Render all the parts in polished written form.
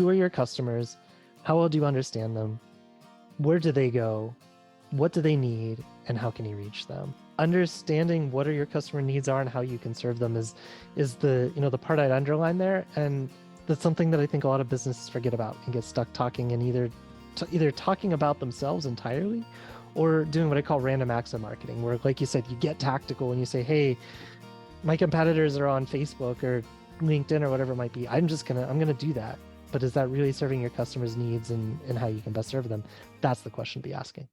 are your customers? How well do you understand them? Where do they go? What do they need? And how can you reach them? Understanding what are your customer needs are and how you can serve them is the, the part I'd underline there. And that's something that I think a lot of businesses forget about and get stuck talking and either talking about themselves entirely or doing what I call random acts of marketing, where, like you said, you get tactical and you say, hey, my competitors are on Facebook or LinkedIn or whatever it might be. I'm gonna do that. But is that really serving your customers' needs and how you can best serve them? That's the question to be asking.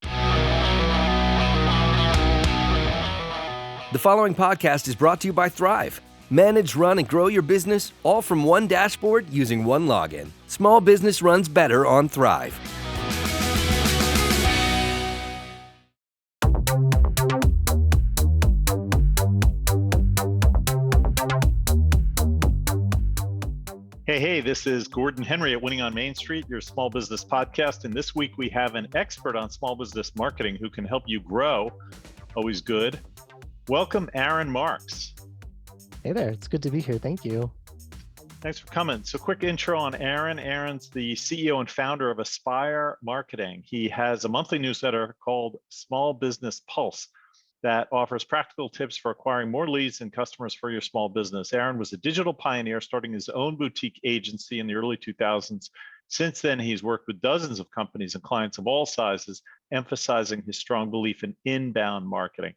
The following podcast is brought to you by Thryv. Manage, run, and grow your business all from one dashboard using one login. Small business runs better on Thryv. Hey, this is Gordon Henry at Winning on Main Street, your small business podcast. And this week we have an expert on small business marketing who can help you grow. Always good. Welcome, Aaron Marks. Hey there, it's good to be here. Thank you. Thanks for coming. So quick intro on Aaron. Aaron's the CEO and founder of Aspire Marketing. He has a monthly newsletter called Small Business Pulse that offers practical tips for acquiring more leads and customers for your small business. Aaron was a digital pioneer, starting his own boutique agency in the early 2000s. Since then, he's worked with dozens of companies and clients of all sizes, emphasizing his strong belief in inbound marketing.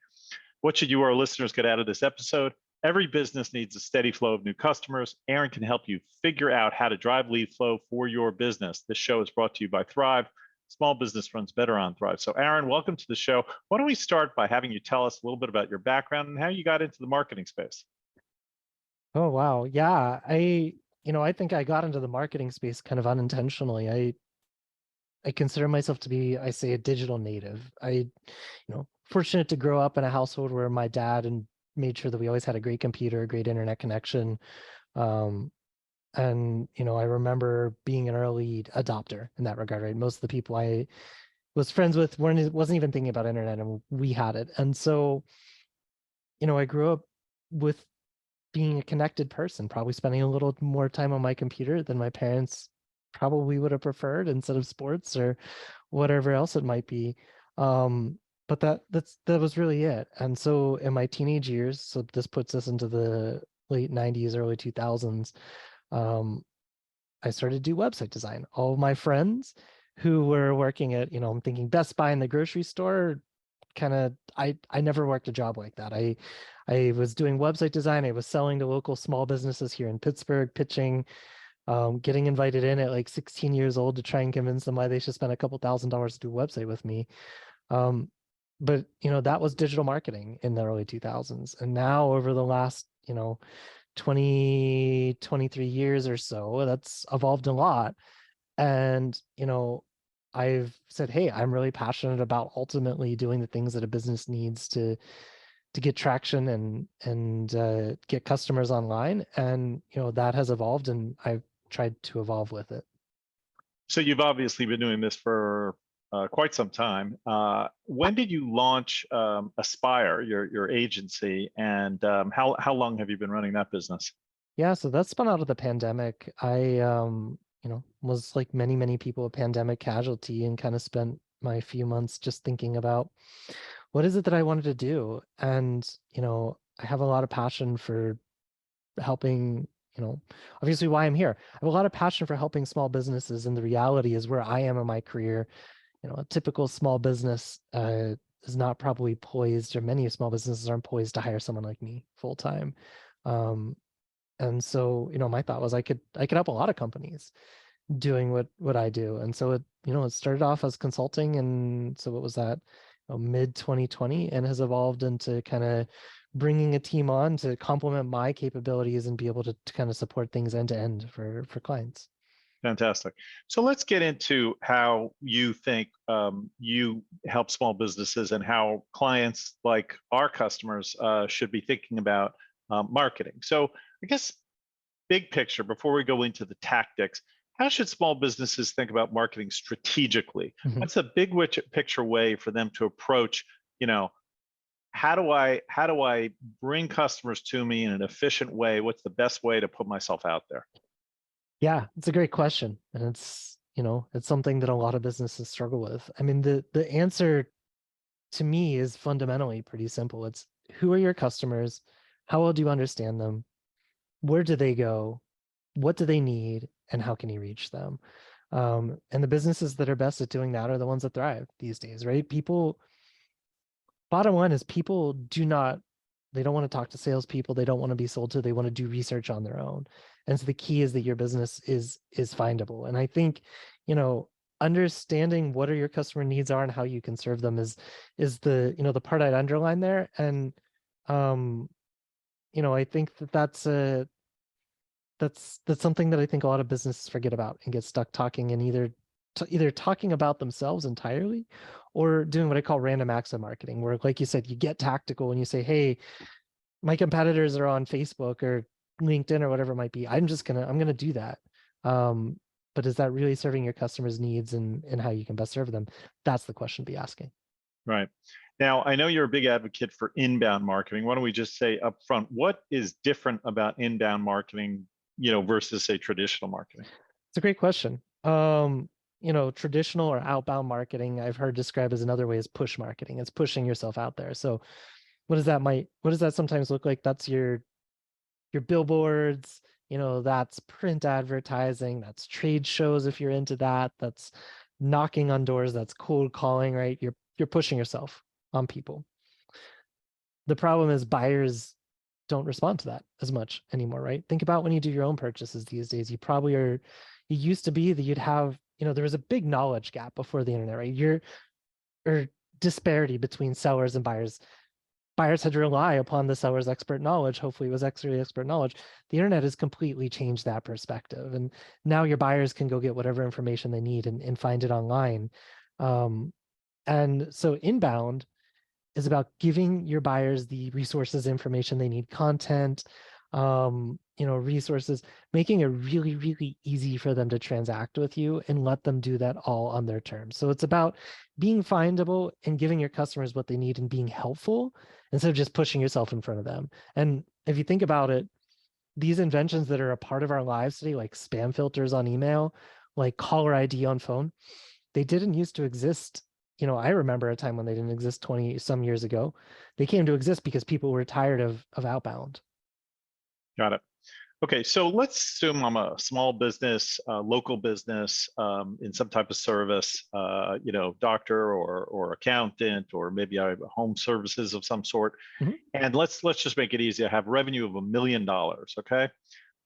What should you, our listeners, get out of this episode? Every business needs a steady flow of new customers. Aaron can help you figure out how to drive lead flow for your business. This show is brought to you by Thryv. Small business runs better on Thryv. So Aaron, welcome to the show. Why don't we start by having you tell us a little bit about your background and how you got into the marketing space? Oh, wow. Yeah, I think I got into the marketing space kind of unintentionally. I consider myself to be, I say, a digital native. Fortunate to grow up in a household where my dad made sure that we always had a great computer, a great internet connection. And I remember being an early adopter in that regard, right? Most of the people I was friends with wasn't even thinking about internet, and we had it. And so, I grew up with being a connected person, probably spending a little more time on my computer than my parents probably would have preferred instead of sports or whatever else it might be. But that was really it. And so in my teenage years, so this puts us into the late 90s, early 2000s, I started to do website design. All of my friends who were working at, I'm thinking Best Buy in the grocery store, I never worked a job like that. I was doing website design. I was selling to local small businesses here in Pittsburgh, pitching, getting invited in at like 16 years old to try and convince them why they should spend a couple $1,000s to do a website with me. But that was digital marketing in the early 2000s. And now over the last, 23 years or so, that's evolved a lot. And, I've said, hey, I'm really passionate about ultimately doing the things that a business needs to get traction and get customers online. And, that has evolved, and I've tried to evolve with it. So you've obviously been doing this for quite some time. When did you launch Aspire, your agency, and how long have you been running that business? Yeah, so that spun out of the pandemic. I was like many people a pandemic casualty and kind of spent my few months just thinking about what is it that I wanted to do. And, I have a lot of passion for helping, obviously why I'm here. I have a lot of passion for helping small businesses. And the reality is where I am in my career, a typical small business is not probably poised, or many small businesses aren't poised to hire someone like me full time. And so, my thought was I could help a lot of companies doing what I do. And so it started off as consulting. And so it was that mid 2020 and has evolved into kind of bringing a team on to complement my capabilities and be able to kind of support things end to end for clients. Fantastic. So let's get into how you think you help small businesses and how clients like our customers should be thinking about marketing. So I guess big picture, before we go into the tactics, how should small businesses think about marketing strategically? Mm-hmm. What's a big picture way for them to approach, how do I bring customers to me in an efficient way? What's the best way to put myself out there? Yeah, it's a great question. And it's something that a lot of businesses struggle with. I mean, the answer to me is fundamentally pretty simple. It's who are your customers? How well do you understand them? Where do they go? What do they need? And how can you reach them? And the businesses that are best at doing that are the ones that thrive these days, right? Bottom line is people they don't want to talk to salespeople. They don't want to be sold to. They want to do research on their own. And so the key is that your business is findable. And I think, understanding what are your customer needs are and how you can serve them is the part I'd underline there. And I think that's something that I think a lot of businesses forget about and get stuck talking and either talking about themselves entirely or doing what I call random acts of marketing, where, like you said, you get tactical and you say, hey, my competitors are on Facebook or LinkedIn or whatever it might be. I'm gonna do that. But is that really serving your customers' needs and how you can best serve them? That's the question to be asking. Right. Now, I know you're a big advocate for inbound marketing. Why don't we just say up front, what is different about inbound marketing, versus say traditional marketing? It's a great question. Traditional or outbound marketing, I've heard described as another way is push marketing. It's pushing yourself out there. So what does that sometimes look like? That's your billboards, that's print advertising, that's trade shows if you're into that, that's knocking on doors, that's cold calling, right? You're pushing yourself on people. The problem is buyers don't respond to that as much anymore, right? Think about when you do your own purchases these days. It used to be that you'd have, there was a big knowledge gap before the internet, right? Or disparity between sellers and buyers. Buyers had to rely upon the seller's expert knowledge. Hopefully it was actually expert knowledge. The internet has completely changed that perspective. And now your buyers can go get whatever information they need and find it online. And so inbound is about giving your buyers the resources, information they need, content, resources, making it really, really easy for them to transact with you and let them do that all on their terms. So it's about being findable and giving your customers what they need and being helpful instead of just pushing yourself in front of them. And if you think about it, these inventions that are a part of our lives today, like spam filters on email, like caller ID on phone, they didn't used to exist. I remember a time when they didn't exist 20 some years ago. They came to exist because people were tired of outbound. Got it. Okay, so let's assume I'm a small business, local business, in some type of service, doctor or accountant, or maybe I have home services of some sort. Mhm. And let's just make it easy. I have revenue of $1 million. Okay,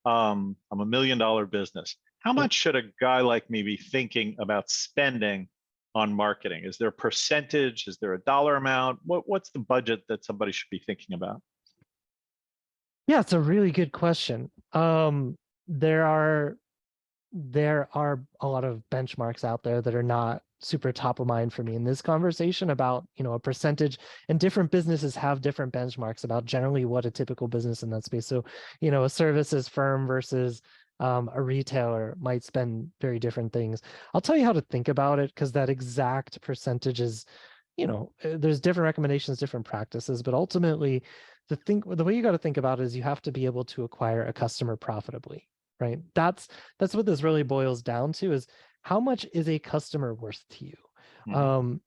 I'm a $1 million business. How Yep. much should a guy like me be thinking about spending on marketing? Is there a percentage? Is there a dollar amount? What's the budget that somebody should be thinking about? Yeah, it's a really good question. There are a lot of benchmarks out there that are not super top of mind for me in this conversation about, a percentage, and different businesses have different benchmarks about generally what a typical business in that space. So, a services firm versus a retailer might spend very different things. I'll tell you how to think about it because that exact percentage is, there's different recommendations, different practices, but ultimately the way you got to think about it is you have to be able to acquire a customer profitably, right? That's what this really boils down to is how much is a customer worth to you? Mhm.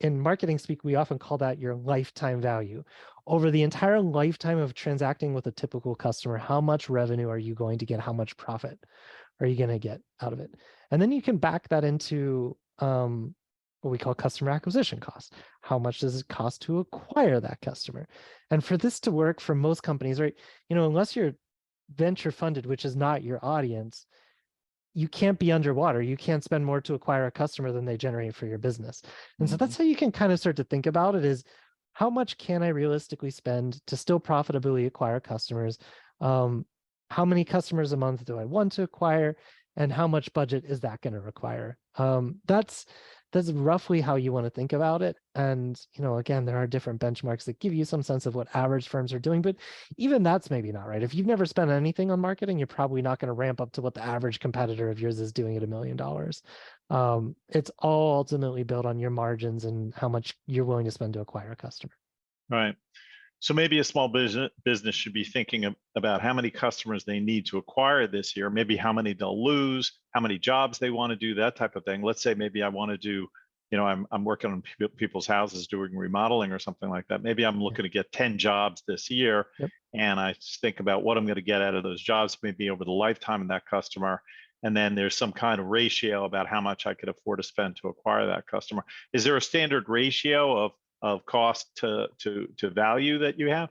In marketing speak, we often call that your lifetime value. Over the entire lifetime of transacting with a typical customer, how much revenue are you going to get? How much profit are you going to get out of it? And then you can back that into what we call customer acquisition costs. How much does it cost to acquire that customer? And for this to work for most companies, right, unless you're venture funded, which is not your audience, you can't be underwater. You can't spend more to acquire a customer than they generate for your business. And so that's Mhm. how you can kind of start to think about it is how much can I realistically spend to still profitably acquire customers? How many customers a month do I want to acquire? And how much budget is that going to require? That's roughly how you want to think about it. And, again, there are different benchmarks that give you some sense of what average firms are doing, but even that's maybe not right. If you've never spent anything on marketing, you're probably not going to ramp up to what the average competitor of yours is doing at $1 million. It's all ultimately built on your margins and how much you're willing to spend to acquire a customer. Right. So maybe a small business should be thinking about how many customers they need to acquire this year, maybe how many they'll lose, how many jobs they want to do, that type of thing. Let's say maybe I want to do, I'm working on people's houses doing remodeling or something like that. Maybe I'm looking to get 10 jobs this year. Yep. And I think about what I'm going to get out of those jobs, maybe over the lifetime of that customer. And then there's some kind of ratio about how much I could afford to spend to acquire that customer. Is there a standard ratio of cost to value that you have?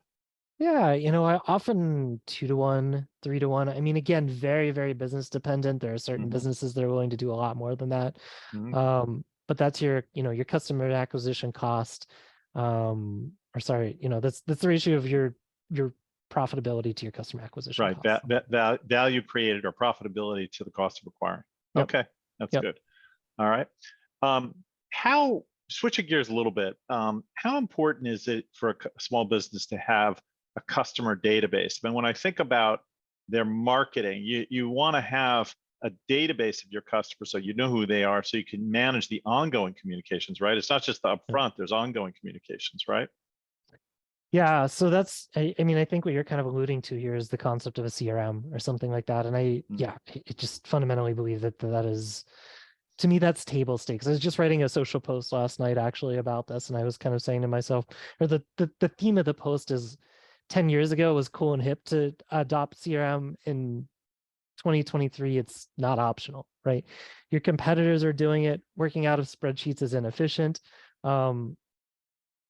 Yeah, I often 2 to 1, 3 to 1. I mean, again, very, very business dependent. There are certain Mhm, businesses that are willing to do a lot more than that. mhm. But that's your customer acquisition cost. Or sorry, that's the ratio of your profitability to your customer acquisition Right. cost. Value created or profitability to the cost of acquiring. Yep. Okay, that's Yep. good. All right. How switching gears a little bit, how important is it for a small business to have a customer database? I mean, when I think about their marketing, you want to have a database of your customers so you know who they are, so you can manage the ongoing communications, right? It's not just the Yep. upfront, there's ongoing communications, right? Yeah, so that's I mean, I think what you're kind of alluding to here is the concept of a CRM or something like that. And Mm. I just fundamentally believe that is, to me, that's table stakes. I was just writing a social post last night actually about this, and I was kind of saying to myself, or the theme of the post is 10 years ago it was cool and hip to adopt CRM. In 2023, it's not optional, right? Your competitors are doing it. Working out of spreadsheets is inefficient.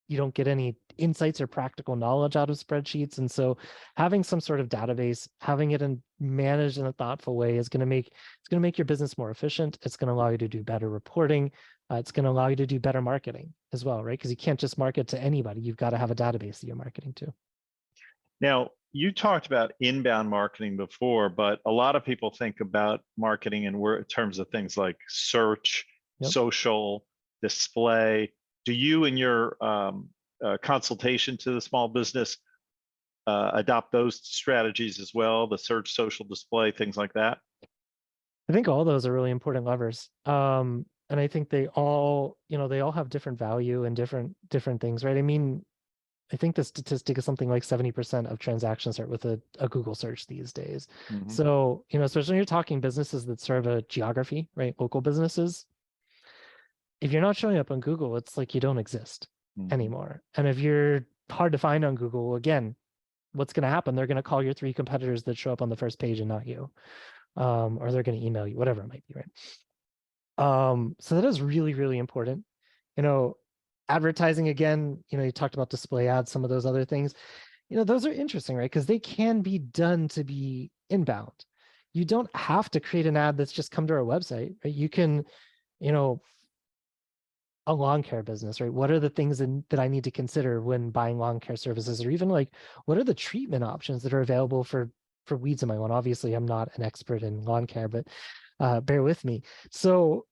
You don't get any insights or practical knowledge out of spreadsheets. And so having some sort of database, having it managed in a thoughtful way is going to make your business more efficient. It's going to allow you to do better reporting. It's going to allow you to do better marketing as well, right? Because you can't just market to anybody. You've got to have a database that you're marketing to. Now, you talked about inbound marketing before, but a lot of people think about marketing in terms of things like search, Yep. social, display. Do you, in your consultation to the small business, adopt those strategies as well? The search, social, display, things like that? I think all those are really important levers. And I think they all have different value and different things, right? I mean, I think the statistic is something like 70% of transactions start with a Google search these days. Mhm, So, especially when you're talking businesses that serve a geography, right? Local businesses, if you're not showing up on Google, it's like you don't exist mhm. anymore. And if you're hard to find on Google, again, what's going to happen? They're going to call your 3 competitors that show up on the first page and not you. Or they're going to email you, whatever it might be, right? So that is really, really important. Advertising, again, you talked about display ads, some of those other things, those are interesting, right? Because they can be done to be inbound. You don't have to create an ad that's just come to our website, right? You can, a lawn care business, right? What are the things that I need to consider when buying lawn care services, or even like, what are the treatment options that are available for weeds in my lawn? Obviously, I'm not an expert in lawn care, but bear with me. So,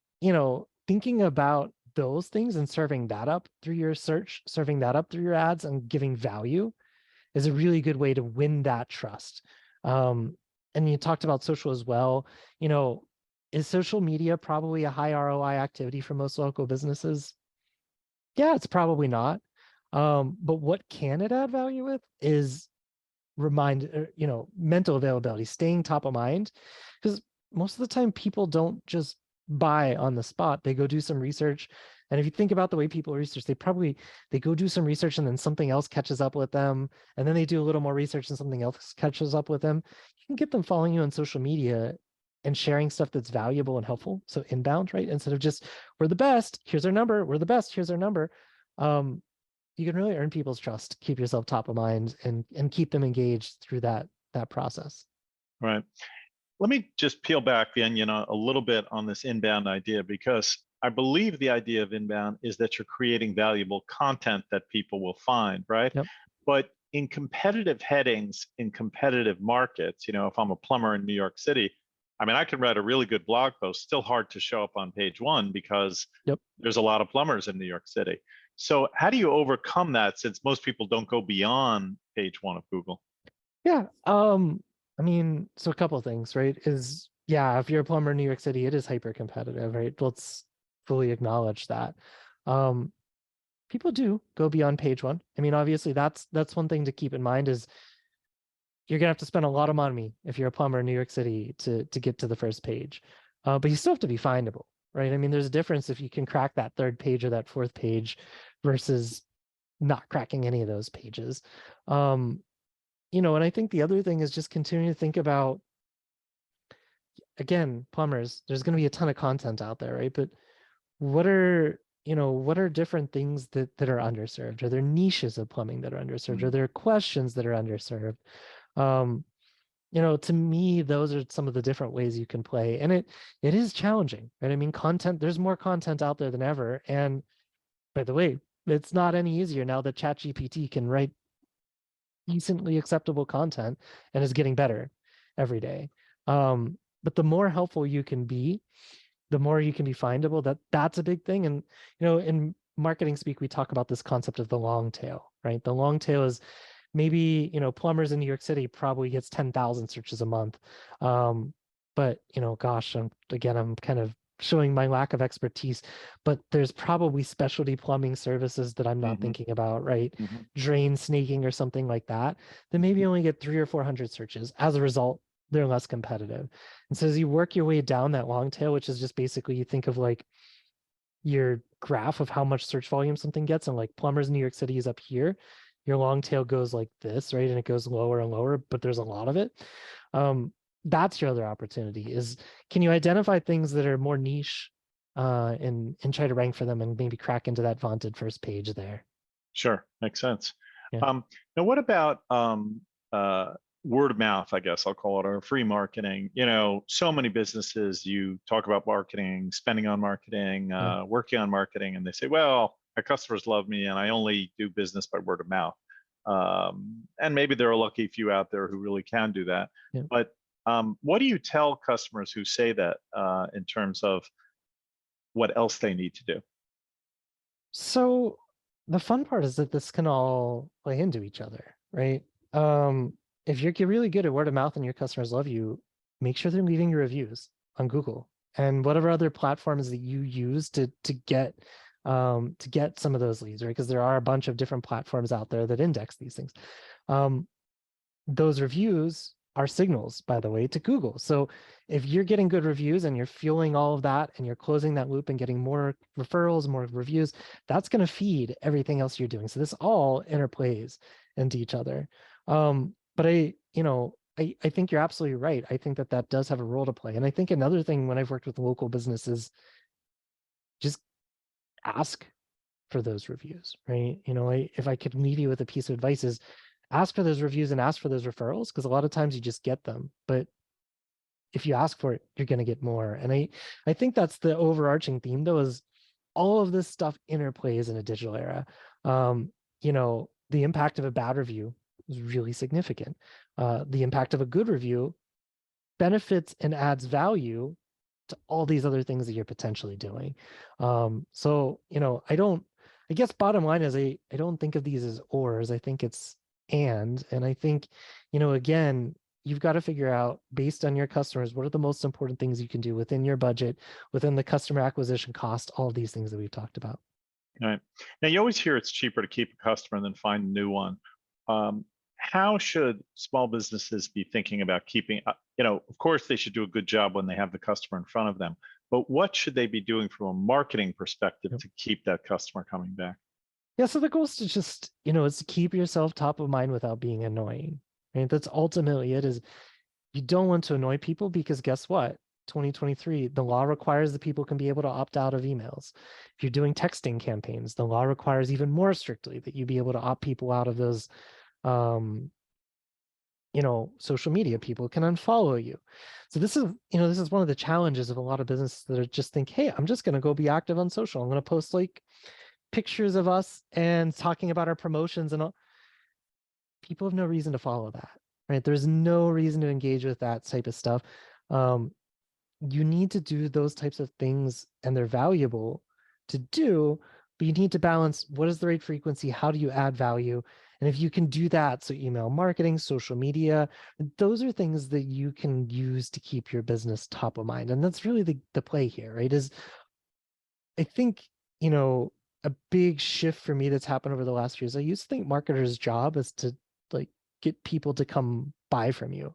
thinking about those things and serving that up through your search, serving that up through your ads, and giving value is a really good way to win that trust. And you talked about social as well. Is social media probably a high ROI activity for most local businesses? Yeah, it's probably not. But what can it add value with is mental availability, staying top of mind. Because most of the time people don't just buy on the spot. They go do some research. And if you think about the way people research, they go do some research and then something else catches up with them. And then they do a little more research and something else catches up with them. You can get them following you on social media and sharing stuff that's valuable and helpful. So inbound, right? Instead of just, we're the best, here's our number, we're the best, here's our number. You can really earn people's trust, keep yourself top of mind, and keep them engaged through that process. Right. Let me just peel back the onion a little bit on this inbound idea, because I believe the idea of inbound is that you're creating valuable content that people will find, right? Yep. But in competitive headings, in competitive markets, if I'm a plumber in New York City, I mean, I can write a really good blog post, still hard to show up on page 1 because Yep. there's a lot of plumbers in New York City. So how do you overcome that, since most people don't go beyond page 1 of Google? Yeah. I mean, so a couple of things, right? If you're a plumber in New York City, it is hyper competitive, right? Let's fully acknowledge that. people do go beyond page one. I mean, obviously that's one thing to keep in mind is you're gonna have to spend a lot of money if you're a plumber in New York City to get to the first page. But you still have to be findable, right? I mean, there's a difference if you can crack that third page or that fourth page versus not cracking any of those pages. And I think the other thing is just continuing to think about, again, plumbers, there's going to be a ton of content out there, right? But what are different things that are underserved? Are there niches of plumbing that are underserved? Are there questions that are underserved? To me, those are some of the different ways you can play. And it is challenging, right? I mean, there's more content out there than ever. And by the way, it's not any easier now that ChatGPT can write decently acceptable content and is getting better every day. But the more helpful you can be, the more you can be findable. That's a big thing. And in marketing speak, we talk about this concept of the long tail, right? The long tail is maybe plumbers in New York City probably gets 10,000 searches a month. But gosh, I'm kind of showing my lack of expertise, but there's probably specialty plumbing services that I'm not thinking about, right? Drain snaking or something like that maybe only get 300 or 400 searches. As a result, they're less competitive. And so as you work your way down that long tail, which is just basically you think of like your graph of how much search volume something gets, and like plumbers in New York City is up here, your long tail goes like this, right? And it goes lower and lower, but there's a lot of it. That's your other opportunity is, can you identify things that are more niche and try to rank for them and maybe crack into that vaunted first page there? Sure, makes sense. Yeah. Now, what about word of mouth, I guess I'll call it, or free marketing? So many businesses, you talk about marketing, spending on marketing, working on marketing, and they say, well, my customers love me and I only do business by word of mouth. And maybe there are a lucky few out there who really can do that. Yeah. But what do you tell customers who say that in terms of what else they need to do? So the fun part is that this can all play into each other, right? If you're really good at word of mouth and your customers love you, make sure they're leaving your reviews on Google and whatever other platforms that you use to get some of those leads, right? Because there are a bunch of different platforms out there that index these things. Those reviews are signals, by the way, to Google. So if you're getting good reviews and you're fueling all of that and you're closing that loop and getting more referrals, more reviews, that's going to feed everything else you're doing. So this all interplays into each other. But I think you're absolutely right. I think that does have a role to play. And I think another thing when I've worked with local businesses, just ask for those reviews, right? If I could leave you with a piece of advice is ask for those reviews and ask for those referrals, because a lot of times you just get them. But if you ask for it, you're going to get more. And I think that's the overarching theme, though, is all of this stuff interplays in a digital era. The impact of a bad review is really significant. The impact of a good review benefits and adds value to all these other things that you're potentially doing. I guess bottom line is I don't think of these as ors. I think it's and I think, again, you've got to figure out based on your customers, what are the most important things you can do within your budget, within the customer acquisition cost, all of these things that we've talked about. Right. Now, you always hear it's cheaper to keep a customer than find a new one. How should small businesses be thinking about keeping, of course, they should do a good job when they have the customer in front of them, but what should they be doing from a marketing perspective to keep that customer coming back? Yeah, so the goal is to just, is to keep yourself top of mind without being annoying. Right? That's ultimately it. Is you don't want to annoy people because guess what? 2023, the law requires that people can be able to opt out of emails. If you're doing texting campaigns, the law requires even more strictly that you be able to opt people out of those. Social media. People can unfollow you. So this is one of the challenges of a lot of businesses that are just think, hey, I'm just going to go be active on social. I'm going to post like pictures of us and talking about our promotions and all. People have no reason to follow that, right? There's no reason to engage with that type of stuff. You need to do those types of things and they're valuable to do, but you need to balance what is the right frequency? How do you add value? And if you can do that, so email marketing, social media, those are things that you can use to keep your business top of mind. And that's really the play here, right? Is I think, a big shift for me that's happened over the last few years. I used to think marketers' job is to like get people to come buy from you.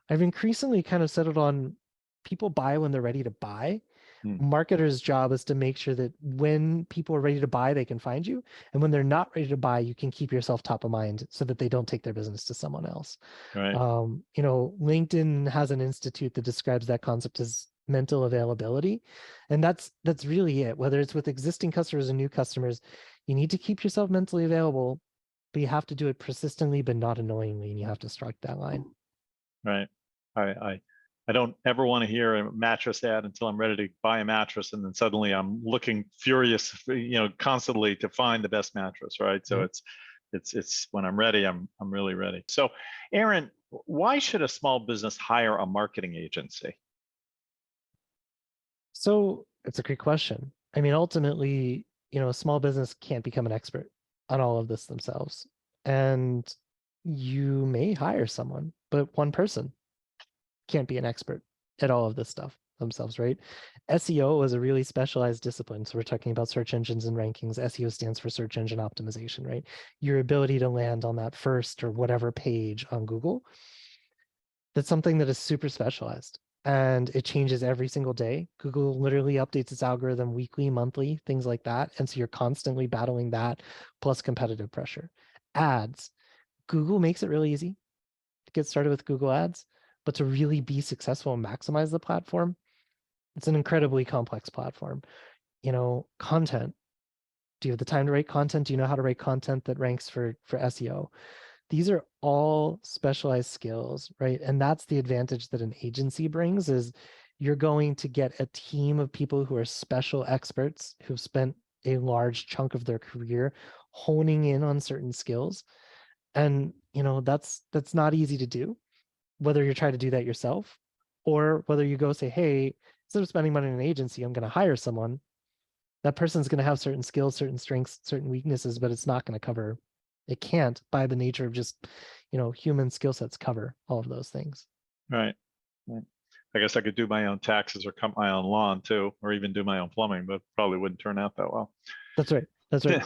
I've increasingly kind of settled on people buy when they're ready to buy. Hmm. Marketers' job is to make sure that when people are ready to buy, they can find you. And when they're not ready to buy, you can keep yourself top of mind so that they don't take their business to someone else. Right. LinkedIn has an institute that describes that concept as mental availability. And that's really it. Whether it's with existing customers and new customers, you need to keep yourself mentally available, but you have to do it persistently, but not annoyingly. And you have to strike that line. Right. I don't ever want to hear a mattress ad until I'm ready to buy a mattress, and then suddenly I'm looking furious, constantly to find the best mattress, right? So it's when I'm ready, I'm really ready. So, Aaron, why should a small business hire a marketing agency? So it's a great question. I mean, ultimately, a small business can't become an expert on all of this themselves. And you may hire someone, but one person can't be an expert at all of this stuff themselves, right? SEO is a really specialized discipline. So we're talking about search engines and rankings. SEO stands for search engine optimization, right? Your ability to land on that first or whatever page on Google. That's something that is super specialized and it changes every single day. Google literally updates its algorithm weekly, monthly, things like that. And so you're constantly battling that plus competitive pressure. Ads, Google makes it really easy to get started with Google Ads, but to really be successful and maximize the platform, it's an incredibly complex platform. Content. Do you have the time to write content? Do you know how to write content that ranks for SEO? These are all specialized skills, right? And that's the advantage that an agency brings is you're going to get a team of people who are special experts who've spent a large chunk of their career honing in on certain skills. And, that's not easy to do, whether you're trying to do that yourself or whether you go say, hey, instead of spending money on an agency, I'm going to hire someone. That person's going to have certain skills, certain strengths, certain weaknesses, but it's not going to cover. It can't, by the nature of just, human skill sets, cover all of those things. Right. I guess I could do my own taxes or cut my own lawn too, or even do my own plumbing, but probably wouldn't turn out that well. That's right. That's right.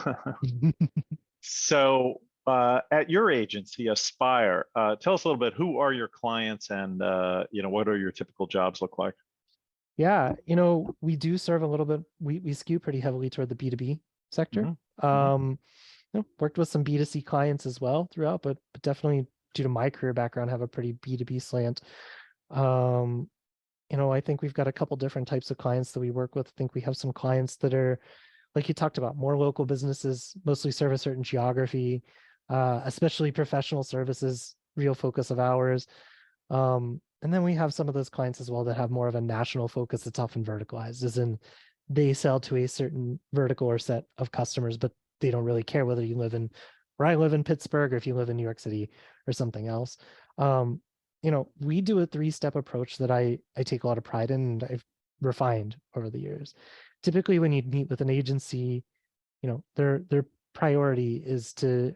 So at your agency, Aspire, tell us a little bit, who are your clients and what are your typical jobs look like? Yeah, we do serve a little bit, we skew pretty heavily toward the B2B sector. Worked with some B2C clients as well throughout, but definitely due to my career background, have a pretty B2B slant. I think we've got a couple different types of clients that we work with. I think we have some clients that are, like you talked about, more local businesses, mostly serve a certain geography, especially professional services, real focus of ours. And then we have some of those clients as well that have more of a national focus that's often verticalized, as in they sell to a certain vertical or set of customers, but they don't really care whether you live in where I live in Pittsburgh or if you live in New York City or something else. We do a 3-step approach that I take a lot of pride in and I've refined over the years. Typically, when you meet with an agency, their priority is to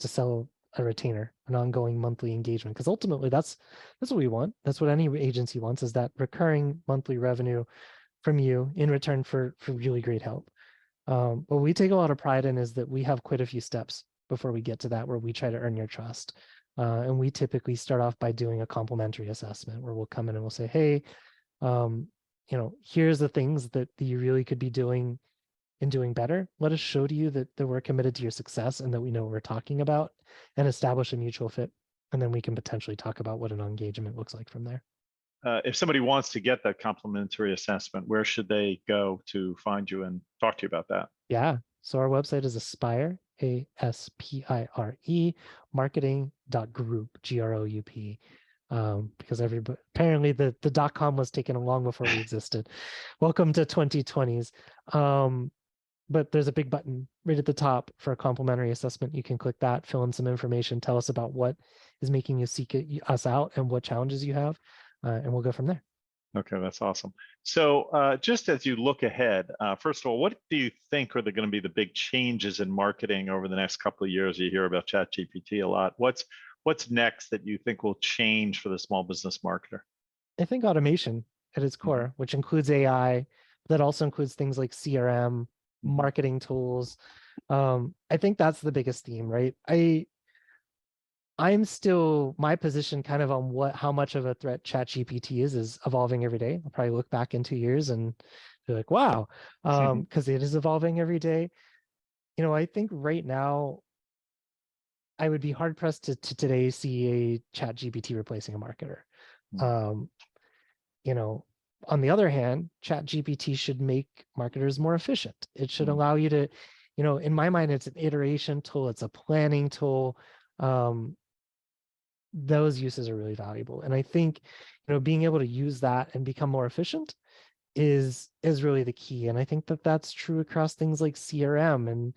sell a retainer, an ongoing monthly engagement, because ultimately that's what we want. That's what any agency wants, is that recurring monthly revenue from you in return for really great help. What we take a lot of pride in is that we have quite a few steps before we get to that, where we try to earn your trust. And we typically start off by doing a complimentary assessment where we'll come in and we'll say, hey, here's the things that you really could be doing and doing better. Let us show to you that we're committed to your success and that we know what we're talking about, and establish a mutual fit. And then we can potentially talk about what an engagement looks like from there. If somebody wants to get that complimentary assessment, where should they go to find you and talk to you about that? Yeah. So our website is Aspire, ASPIRE, marketing.group, GROUP. Because everybody, apparently the .com was taken long before we existed. Welcome to 2020s. But there's a big button right at the top for a complimentary assessment. You can click that, fill in some information, tell us about what is making you seek us out and what challenges you have, and we'll go from there. Okay, that's awesome. So just as you look ahead, first of all, what do you think are going to be the big changes in marketing over the next couple of years? You hear about ChatGPT a lot. What's next that you think will change for the small business marketer? I think automation at its core, which includes AI, that also includes things like CRM, marketing tools. I think that's the biggest theme, right? I'm still, my position kind of on how much of a threat ChatGPT is evolving every day. I'll probably look back in 2 years and be like, wow, because it is evolving every day. I think right now, I would be hard pressed to today see a ChatGPT replacing a marketer. On the other hand, ChatGPT should make marketers more efficient. It should allow you to, in my mind, it's an iteration tool, it's a planning tool. Those uses are really valuable. And I think, being able to use that and become more efficient is really the key. And I think that that's true across things like CRM and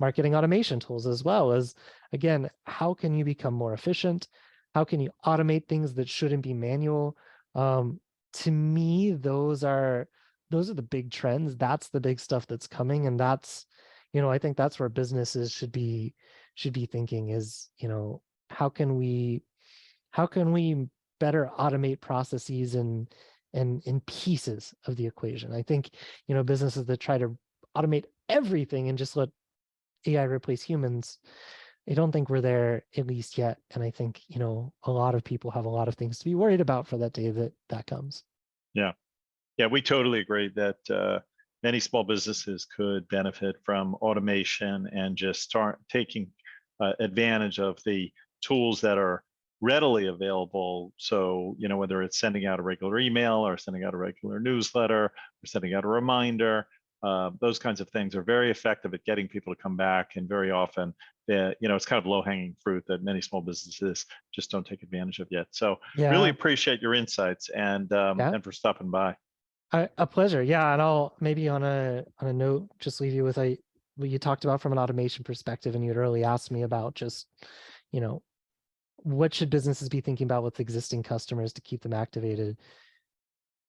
marketing automation tools, as well as, again, how can you become more efficient? How can you automate things that shouldn't be manual? To me, those are the big trends. That's the big stuff that's coming. And that's, I think that's where businesses should be thinking is, how can we better automate processes and in pieces of the equation? I think, businesses that try to automate everything and just let AI replace humans, I don't think we're there, at least yet. And I think, a lot of people have a lot of things to be worried about for that day that comes. Yeah. Yeah, we totally agree that many small businesses could benefit from automation and just start taking advantage of the tools that are readily available. So, whether it's sending out a regular email or sending out a regular newsletter or sending out a reminder, those kinds of things are very effective at getting people to come back. And very often, it's kind of low-hanging fruit that many small businesses just don't take advantage of yet. So really appreciate your insights and for stopping by. A pleasure. Yeah. And I'll maybe on a note, just leave you with what you talked about from an automation perspective. And you'd early asked me about just, what should businesses be thinking about with existing customers to keep them activated?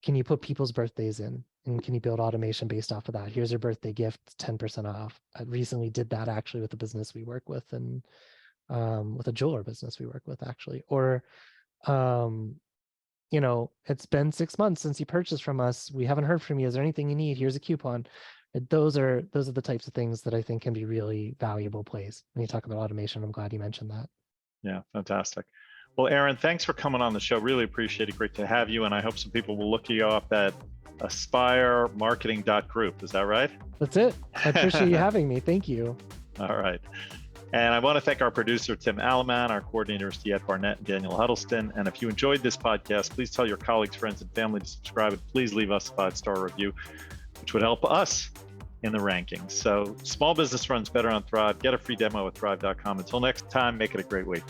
Can you put people's birthdays in? And can you build automation based off of that? Here's your birthday gift, 10% off. I recently did that actually with a business we work with, and with a jeweler business we work with, actually. Or, it's been 6 months since you purchased from us. We haven't heard from you. Is there anything you need? Here's a coupon. Those are the types of things that I think can be really valuable plays when you talk about automation. I'm glad you mentioned that. Yeah, fantastic. Well, Aaron, thanks for coming on the show. Really appreciate it. Great to have you. And I hope some people will look you up at aspiremarketing.group. Is that right? That's it. I appreciate you having me. Thank you. All right. And I want to thank our producer, Tim Alleman, our coordinators, DeEtte Barnett and Daniel Huddleston. And if you enjoyed this podcast, please tell your colleagues, friends, and family to subscribe. And please leave us a 5-star review, which would help us in the rankings. So small business runs better on Thryv. Get a free demo at thryv.com. Until next time, make it a great week.